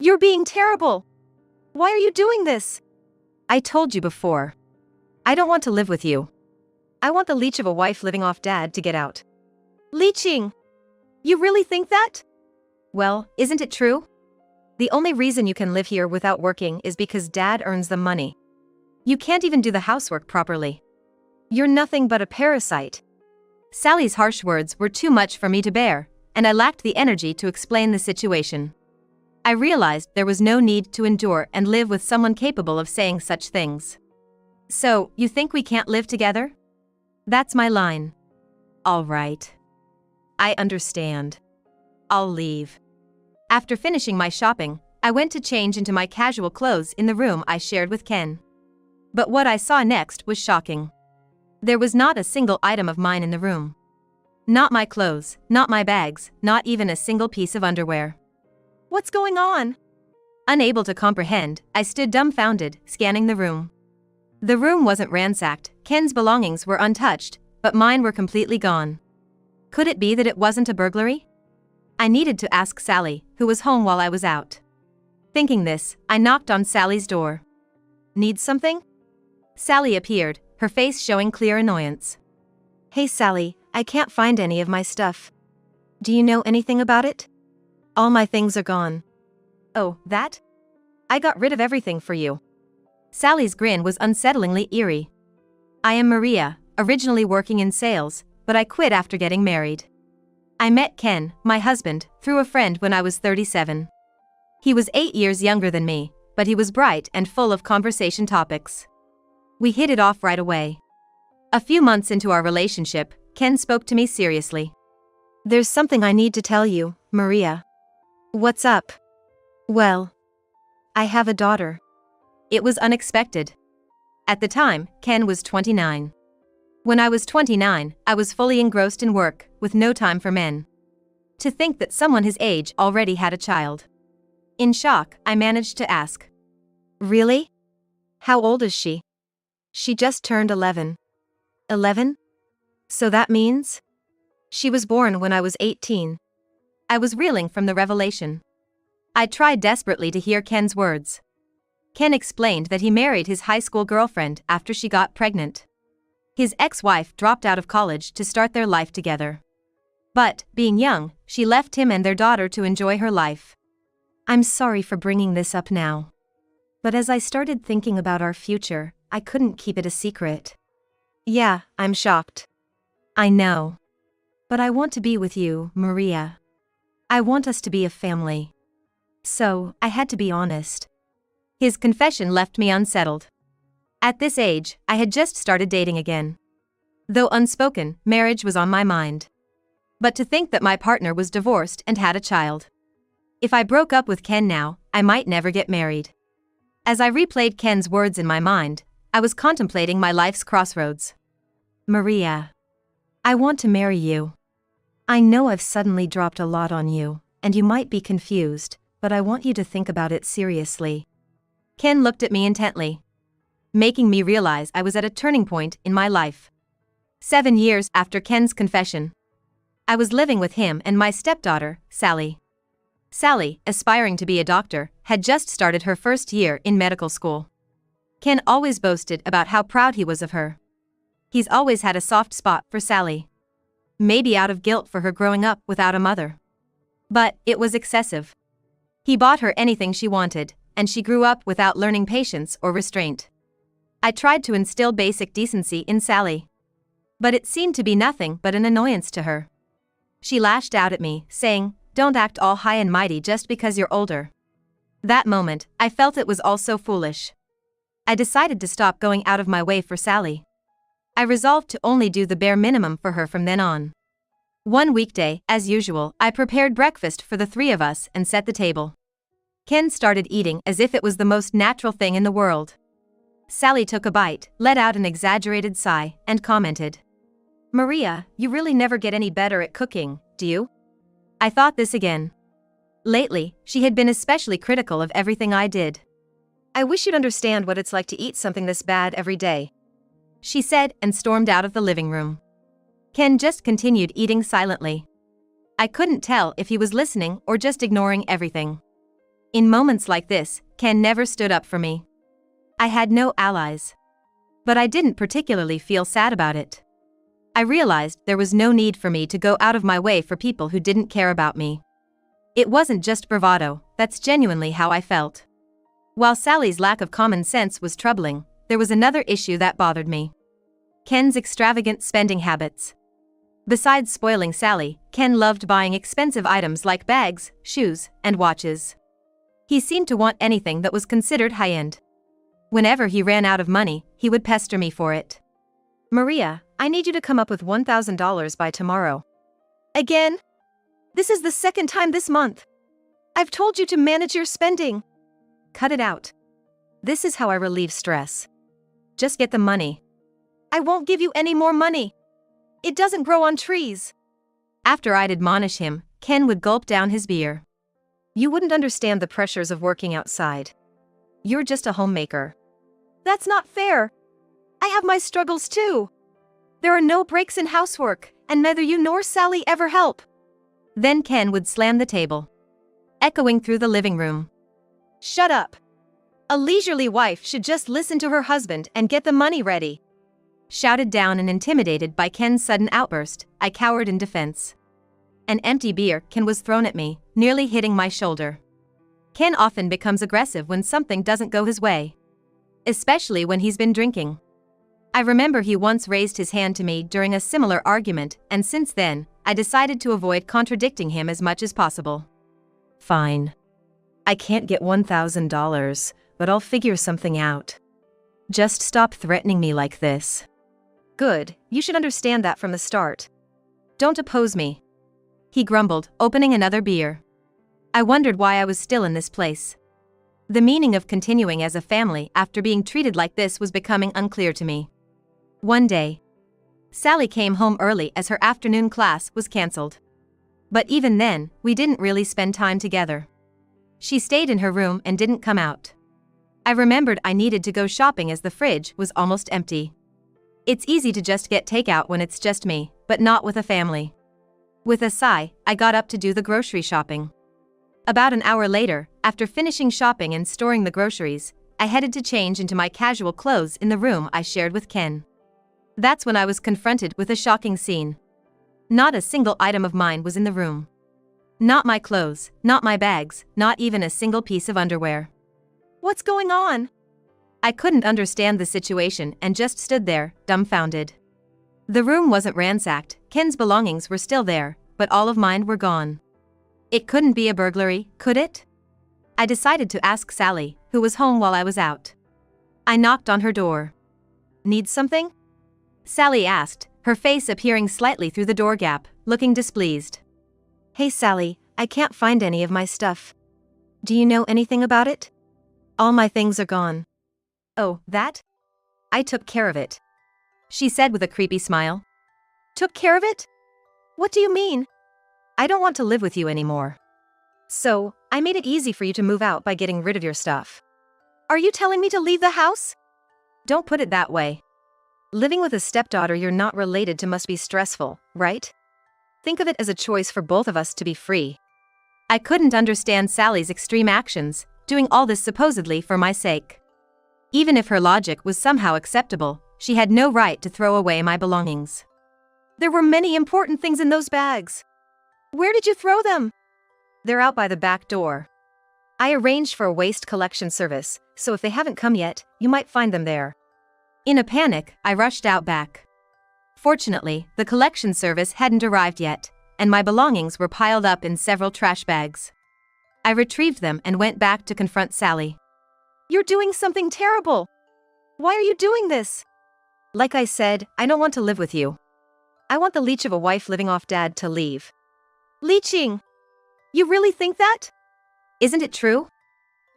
You're being terrible. Why are you doing this? I told you before. I don't want to live with you. I want the leech of a wife living off Dad to get out. Leeching? You really think that? Well, isn't it true? The only reason you can live here without working is because Dad earns the money. You can't even do the housework properly. You're nothing but a parasite. Sally's harsh words were too much for me to bear, and I lacked the energy to explain the situation. I realized there was no need to endure and live with someone capable of saying such things. So, you think we can't live together? That's my line. All right. I understand. I'll leave. After finishing my shopping, I went to change into my casual clothes in the room I shared with Ken. But what I saw next was shocking. There was not a single item of mine in the room. Not my clothes, not my bags, not even a single piece of underwear. What's going on? Unable to comprehend, I stood dumbfounded, scanning the room. The room wasn't ransacked, Ken's belongings were untouched, but mine were completely gone. Could it be that it wasn't a burglary? I needed to ask Sally, who was home while I was out. Thinking this, I knocked on Sally's door. Need something? Sally appeared, her face showing clear annoyance. Hey Sally, I can't find any of my stuff. Do you know anything about it? All my things are gone. Oh, that? I got rid of everything for you. Sally's grin was unsettlingly eerie. I am Maria, originally working in sales, but I quit after getting married. I met Ken, my husband, through a friend when I was 37. He was 8 years younger than me, but he was bright and full of conversation topics. We hit it off right away. A few months into our relationship, Ken spoke to me seriously. There's something I need to tell you, Maria. What's up? Well, I have a daughter. It was unexpected. At the time, Ken was 29. When I was 29, I was fully engrossed in work, with no time for men. To think that someone his age already had a child. In shock, I managed to ask. Really? How old is she? She just turned 11. 11? So that means? She was born when I was 18. I was reeling from the revelation. I tried desperately to hear Ken's words. Ken explained that he married his high school girlfriend after she got pregnant. His ex-wife dropped out of college to start their life together. But, being young, she left him and their daughter to enjoy her life. I'm sorry for bringing this up now. But as I started thinking about our future, I couldn't keep it a secret. Yeah, I'm shocked. I know. But I want to be with you, Maria. I want us to be a family. So, I had to be honest. His confession left me unsettled. At this age, I had just started dating again. Though unspoken, marriage was on my mind. But to think that my partner was divorced and had a child. If I broke up with Ken now, I might never get married. As I replayed Ken's words in my mind, I was contemplating my life's crossroads. Maria. I want to marry you. I know I've suddenly dropped a lot on you, and you might be confused, but I want you to think about it seriously. Ken looked at me intently, making me realize I was at a turning point in my life. 7 years after Ken's confession, I was living with him and my stepdaughter, Sally. Sally, aspiring to be a doctor, had just started her first year in medical school. Ken always boasted about how proud he was of her. He's always had a soft spot for Sally. Maybe out of guilt for her growing up without a mother. But it was excessive. He bought her anything she wanted, and she grew up without learning patience or restraint. I tried to instill basic decency in Sally. But it seemed to be nothing but an annoyance to her. She lashed out at me, saying, "Don't act all high and mighty just because you're older." That moment, I felt it was all so foolish. I decided to stop going out of my way for Sally. I resolved to only do the bare minimum for her from then on. One weekday, as usual, I prepared breakfast for the three of us and set the table. Ken started eating as if it was the most natural thing in the world. Sally took a bite, let out an exaggerated sigh, and commented, "Maria, you really never get any better at cooking, do you?" I thought this again. Lately, she had been especially critical of everything I did. "I wish you'd understand what it's like to eat something this bad every day," she said and stormed out of the living room. Ken just continued eating silently. I couldn't tell if he was listening or just ignoring everything. In moments like this, Ken never stood up for me. I had no allies. But I didn't particularly feel sad about it. I realized there was no need for me to go out of my way for people who didn't care about me. It wasn't just bravado, that's genuinely how I felt. While Sally's lack of common sense was troubling, there was another issue that bothered me. Ken's extravagant spending habits. Besides spoiling Sally, Ken loved buying expensive items like bags, shoes, and watches. He seemed to want anything that was considered high-end. Whenever he ran out of money, he would pester me for it. "Maria, I need you to come up with $1,000 by tomorrow." "Again? This is the second time this month. I've told you to manage your spending." "Cut it out. This is how I relieve stress. Just get the money." "I won't give you any more money. It doesn't grow on trees." After I'd admonish him, Ken would gulp down his beer. "You wouldn't understand the pressures of working outside. You're just a homemaker." "That's not fair. I have my struggles too. There are no breaks in housework, and neither you nor Sally ever help." Then Ken would slam the table, echoing through the living room. "Shut up. A leisurely wife should just listen to her husband and get the money ready." Shouted down and intimidated by Ken's sudden outburst, I cowered in defense. An empty beer can was thrown at me, nearly hitting my shoulder. Ken often becomes aggressive when something doesn't go his way, especially when he's been drinking. I remember he once raised his hand to me during a similar argument, and since then, I decided to avoid contradicting him as much as possible. "Fine. I can't get $1,000, but I'll figure something out. Just stop threatening me like this." "Good, you should understand that from the start. Don't oppose me," he grumbled, opening another beer. I wondered why I was still in this place. The meaning of continuing as a family after being treated like this was becoming unclear to me. One day, Sally came home early as her afternoon class was cancelled. But even then, we didn't really spend time together. She stayed in her room and didn't come out. I remembered I needed to go shopping as the fridge was almost empty. It's easy to just get takeout when it's just me, but not with a family. With a sigh, I got up to do the grocery shopping. About an hour later, after finishing shopping and storing the groceries, I headed to change into my casual clothes in the room I shared with Ken. That's when I was confronted with a shocking scene. Not a single item of mine was in the room. Not my clothes, not my bags, not even a single piece of underwear. "What's going on?" I couldn't understand the situation and just stood there, dumbfounded. The room wasn't ransacked, Ken's belongings were still there, but all of mine were gone. It couldn't be a burglary, could it? I decided to ask Sally, who was home while I was out. I knocked on her door. "Need something?" Sally asked, her face appearing slightly through the door gap, looking displeased. "Hey Sally, I can't find any of my stuff. Do you know anything about it? All my things are gone." "Oh, that? I took care of it," she said with a creepy smile. "Took care of it? What do you mean?" "I don't want to live with you anymore. So, I made it easy for you to move out by getting rid of your stuff." "Are you telling me to leave the house?" "Don't put it that way. Living with a stepdaughter you're not related to must be stressful, right? Think of it as a choice for both of us to be free." I couldn't understand Sally's extreme actions, doing all this supposedly for my sake. Even if her logic was somehow acceptable, she had no right to throw away my belongings. "There were many important things in those bags. Where did you throw them?" "They're out by the back door. I arranged for a waste collection service, so if they haven't come yet, you might find them there." In a panic, I rushed out back. Fortunately, the collection service hadn't arrived yet, and my belongings were piled up in several trash bags. I retrieved them and went back to confront Sally. "You're doing something terrible. Why are you doing this?" "Like I said, I don't want to live with you. I want the leech of a wife living off dad to leave." "Leeching? You really think that?" "Isn't it true?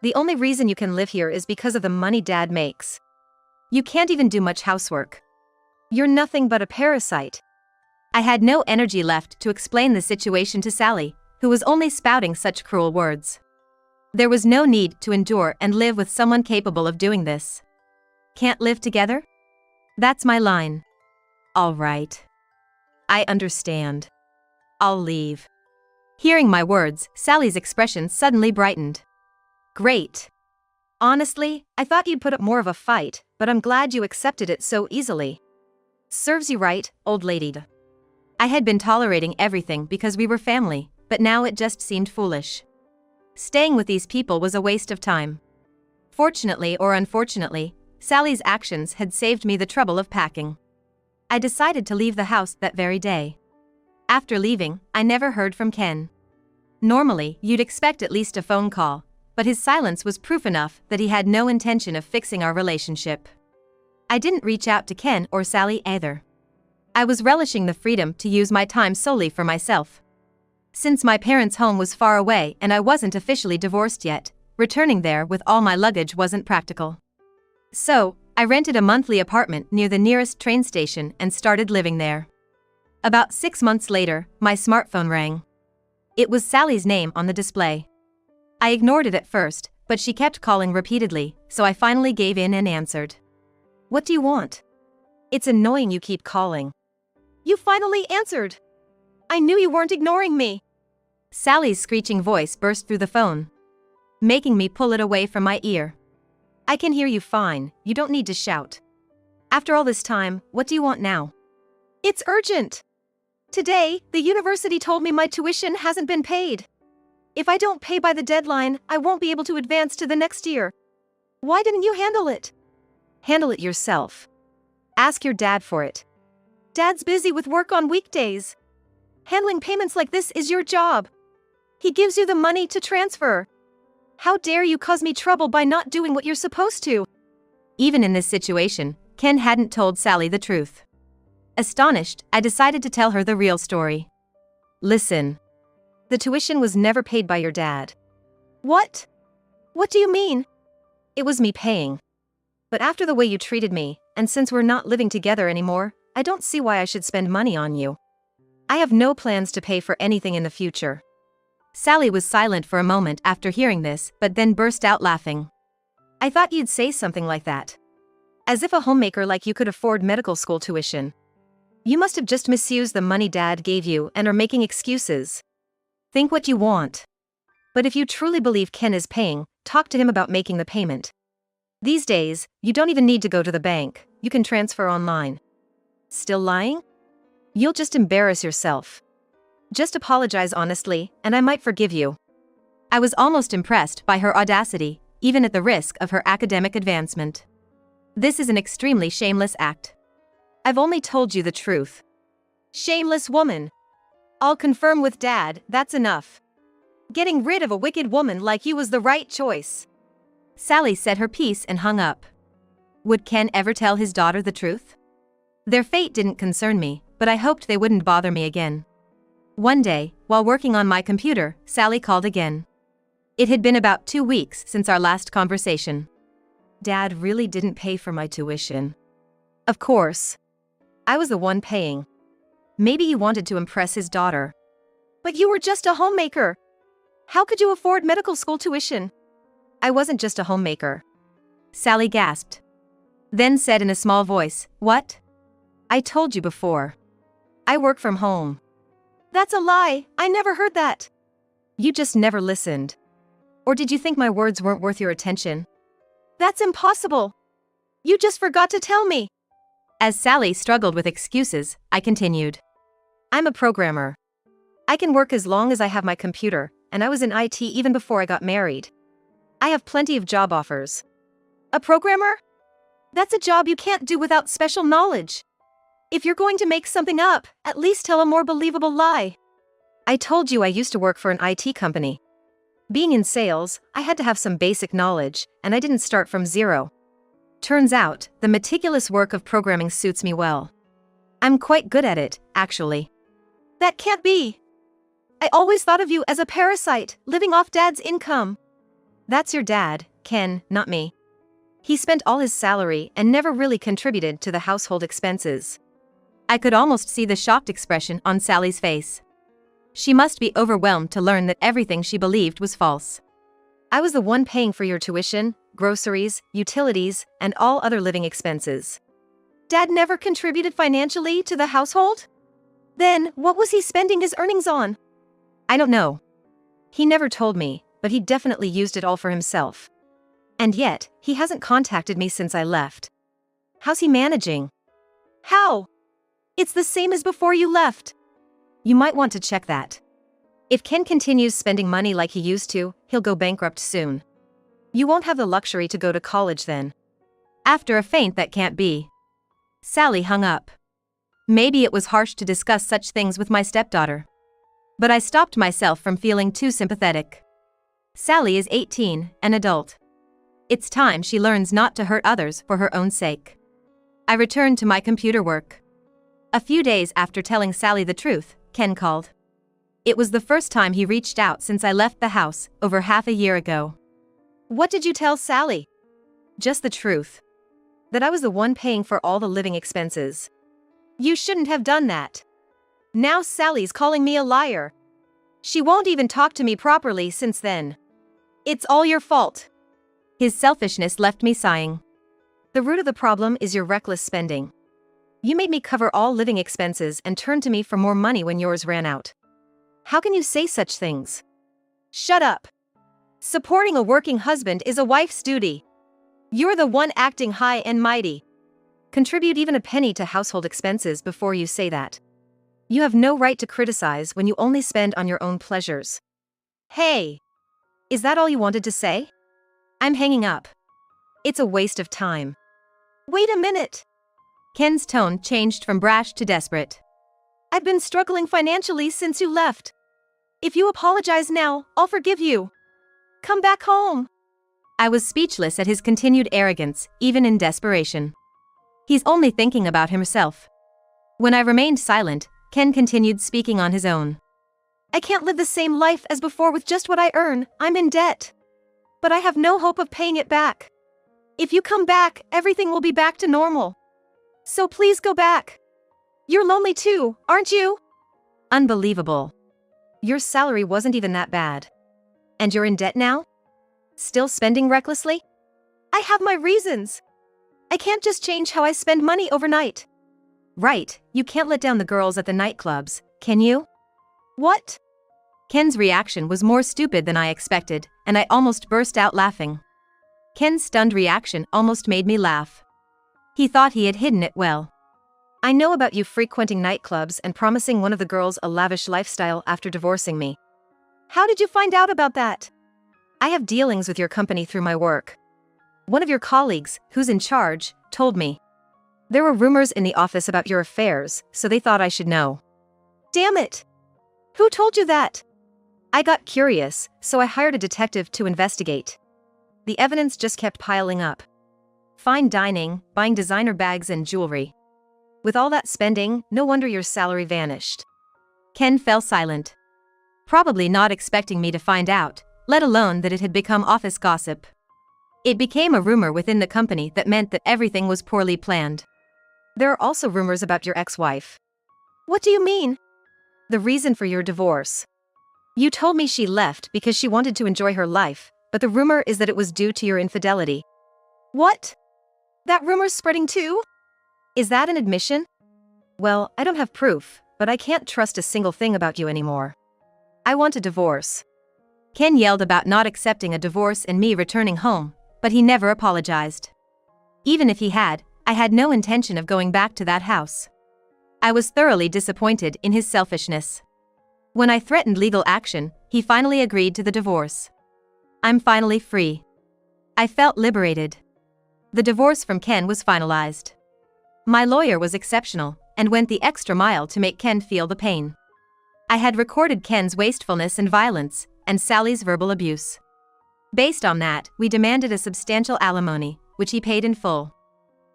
The only reason you can live here is because of the money dad makes. You can't even do much housework. You're nothing but a parasite." I had no energy left to explain the situation to Sally, who was only spouting such cruel words. There was no need to endure and live with someone capable of doing this. "Can't live together? That's my line." "All right. I understand. I'll leave." Hearing my words, Sally's expression suddenly brightened. Great. Honestly, I thought you'd put up more of a fight, but I'm glad you accepted it so easily. Serves you right, old lady. I had been tolerating everything because we were family, but now it just seemed foolish. Staying with these people was a waste of time. Fortunately or unfortunately, Sally's actions had saved me the trouble of packing. I decided to leave the house that very day. After leaving, I never heard from Ken. Normally, you'd expect at least a phone call, but his silence was proof enough that he had no intention of fixing our relationship. I didn't reach out to Ken or Sally either. I was relishing the freedom to use my time solely for myself. Since my parents' home was far away and I wasn't officially divorced yet, returning there with all my luggage wasn't practical. So, I rented a monthly apartment near the nearest train station and started living there. About 6 months later, my smartphone rang. It was Sally's name on the display. I ignored it at first, but she kept calling repeatedly, so I finally gave in and answered. What do you want? It's annoying you keep calling. You finally answered. I knew you weren't ignoring me. Sally's screeching voice burst through the phone, making me pull it away from my ear. I can hear you fine, you don't need to shout. After all this time, what do you want now? It's urgent. Today, the university told me my tuition hasn't been paid. If I don't pay by the deadline, I won't be able to advance to the next year. Why didn't you handle it? Handle it yourself. Ask your dad for it. Dad's busy with work on weekdays. Handling payments like this is your job. He gives you the money to transfer. How dare you cause me trouble by not doing what you're supposed to? Even in this situation, Ken hadn't told Sally the truth. Astonished, I decided to tell her the real story. Listen. The tuition was never paid by your dad. What? What do you mean? It was me paying. But after the way you treated me, and since we're not living together anymore, I don't see why I should spend money on you. I have no plans to pay for anything in the future. Sally was silent for a moment after hearing this, but then burst out laughing. I thought you'd say something like that. As if a homemaker like you could afford medical school tuition. You must have just misused the money Dad gave you and are making excuses. Think what you want. But if you truly believe Ken is paying, talk to him about making the payment. These days, you don't even need to go to the bank, you can transfer online. Still lying? You'll just embarrass yourself. Just apologize honestly, and I might forgive you. I was almost impressed by her audacity, even at the risk of her academic advancement. This is an extremely shameless act. I've only told you the truth. Shameless woman. I'll confirm with Dad, that's enough. Getting rid of a wicked woman like you was the right choice. Sally said her piece and hung up. Would Ken ever tell his daughter the truth? Their fate didn't concern me, but I hoped they wouldn't bother me again. One day, while working on my computer, Sally called again. It had been about 2 weeks since our last conversation. Dad really didn't pay for my tuition. Of course. I was the one paying. Maybe he wanted to impress his daughter. But you were just a homemaker. How could you afford medical school tuition? I wasn't just a homemaker. Sally gasped. Then said in a small voice, What? I told you before. I work from home. That's a lie, I never heard that. You just never listened. Or did you think my words weren't worth your attention? That's impossible. You just forgot to tell me. As Sally struggled with excuses, I continued. I'm a programmer. I can work as long as I have my computer, and I was in IT even before I got married. I have plenty of job offers. A programmer? That's a job you can't do without special knowledge. If you're going to make something up, at least tell a more believable lie. I told you I used to work for an IT company. Being in sales, I had to have some basic knowledge, and I didn't start from zero. Turns out, the meticulous work of programming suits me well. I'm quite good at it, actually. That can't be. I always thought of you as a parasite, living off Dad's income. That's your dad, Ken, not me. He spent all his salary and never really contributed to the household expenses. I could almost see the shocked expression on Sally's face. She must be overwhelmed to learn that everything she believed was false. I was the one paying for your tuition, groceries, utilities, and all other living expenses. Dad never contributed financially to the household? Then, what was he spending his earnings on? I don't know. He never told me, but he definitely used it all for himself. And yet, he hasn't contacted me since I left. How's he managing? How? It's the same as before you left. You might want to check that. If Ken continues spending money like he used to, he'll go bankrupt soon. You won't have the luxury to go to college then. After a feint that can't be. Sally hung up. Maybe it was harsh to discuss such things with my stepdaughter. But I stopped myself from feeling too sympathetic. Sally is 18, an adult. It's time she learns not to hurt others for her own sake. I returned to my computer work. A few days after telling Sally the truth, Ken called. It was the first time he reached out since I left the house, over half a year ago. What did you tell Sally? Just the truth. That I was the one paying for all the living expenses. You shouldn't have done that. Now Sally's calling me a liar. She won't even talk to me properly since then. It's all your fault. His selfishness left me sighing. The root of the problem is your reckless spending. You made me cover all living expenses and turned to me for more money when yours ran out. How can you say such things? Shut up. Supporting a working husband is a wife's duty. You're the one acting high and mighty. Contribute even a penny to household expenses before you say that. You have no right to criticize when you only spend on your own pleasures. Hey! Is that all you wanted to say? I'm hanging up. It's a waste of time. Wait a minute! Ken's tone changed from brash to desperate. I've been struggling financially since you left. If you apologize now, I'll forgive you. Come back home. I was speechless at his continued arrogance, even in desperation. He's only thinking about himself. When I remained silent, Ken continued speaking on his own. I can't live the same life as before with just what I earn. I'm in debt. But I have no hope of paying it back. If you come back, everything will be back to normal. So please go back. You're lonely too, aren't you? Unbelievable. Your salary wasn't even that bad. And you're in debt now? Still spending recklessly? I have my reasons. I can't just change how I spend money overnight. Right, you can't let down the girls at the nightclubs, can you? What? Ken's reaction was more stupid than I expected, and I almost burst out laughing. Ken's stunned reaction almost made me laugh. He thought he had hidden it well. I know about you frequenting nightclubs and promising one of the girls a lavish lifestyle after divorcing me. How did you find out about that? I have dealings with your company through my work. One of your colleagues, who's in charge, told me. There were rumors in the office about your affairs, so they thought I should know. Damn it! Who told you that? I got curious, so I hired a detective to investigate. The evidence just kept piling up. Fine dining, buying designer bags and jewelry. With all that spending, no wonder your salary vanished. Ken fell silent. Probably not expecting me to find out, let alone that it had become office gossip. It became a rumor within the company that meant that everything was poorly planned. There are also rumors about your ex-wife. What do you mean? The reason for your divorce. You told me she left because she wanted to enjoy her life, but the rumor is that it was due to your infidelity. What? That rumor's spreading too? Is that an admission? Well, I don't have proof, but I can't trust a single thing about you anymore. I want a divorce. Ken yelled about not accepting a divorce and me returning home, but he never apologized. Even if he had, I had no intention of going back to that house. I was thoroughly disappointed in his selfishness. When I threatened legal action, he finally agreed to the divorce. I'm finally free. I felt liberated. The divorce from Ken was finalized. My lawyer was exceptional and went the extra mile to make Ken feel the pain. I had recorded Ken's wastefulness and violence, and Sally's verbal abuse. Based on that, we demanded a substantial alimony, which he paid in full.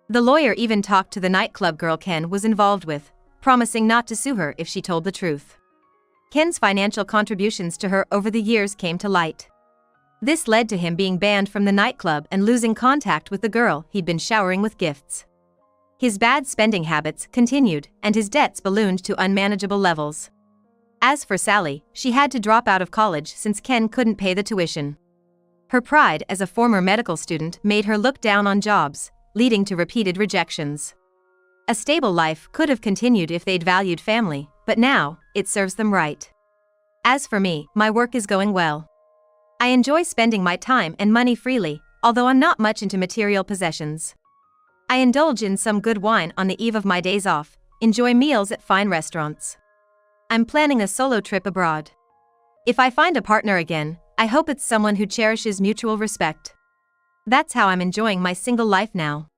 The lawyer even talked to the nightclub girl Ken was involved with, promising not to sue her if she told the truth. Ken's financial contributions to her over the years came to light. This led to him being banned from the nightclub and losing contact with the girl he'd been showering with gifts. His bad spending habits continued, and his debts ballooned to unmanageable levels. As for Sally, she had to drop out of college since Ken couldn't pay the tuition. Her pride as a former medical student made her look down on jobs, leading to repeated rejections. A stable life could have continued if they'd valued family, but now, it serves them right. As for me, my work is going well. I enjoy spending my time and money freely, although I'm not much into material possessions. I indulge in some good wine on the eve of my days off, enjoy meals at fine restaurants. I'm planning a solo trip abroad. If I find a partner again, I hope it's someone who cherishes mutual respect. That's how I'm enjoying my single life now.